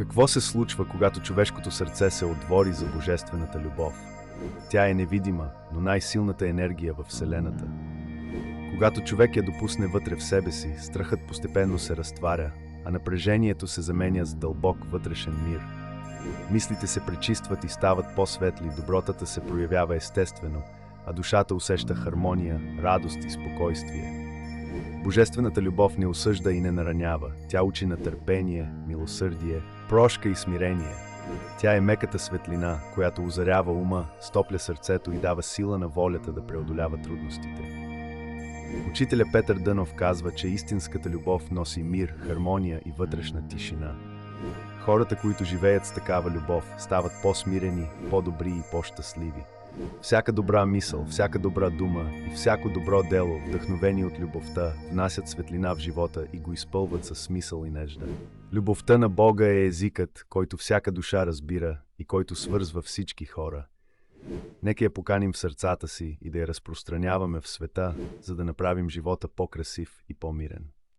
Какво се случва, когато човешкото сърце се отвори за божествената любов? Тя е невидима, но най-силната енергия във Вселената. Когато човек я допусне вътре в себе си, страхът постепенно се разтваря, а напрежението се заменя с дълбок вътрешен мир. Мислите се пречистват и стават по-светли, добротата се проявява естествено, а душата усеща хармония, радост и спокойствие. Божествената любов не осъжда и не наранява. Тя учи на търпение, милосърдие, прошка и смирение. Тя е меката светлина, която озарява ума, стопля сърцето и дава сила на волята да преодолява трудностите. Учителя Петър Дънов казва, че истинската любов носи мир, хармония и вътрешна тишина. Хората, които живеят с такава любов, стават по-смирени, по-добри и по-щастливи. Всяка добра мисъл, всяка добра дума и всяко добро дело, вдъхновени от любовта, внасят светлина в живота и го изпълват със смисъл и нежда. Любовта на Бога е езикът, който всяка душа разбира и който свързва всички хора. Нека я поканим в сърцата си и да я разпространяваме в света, за да направим живота по-красив и по-мирен.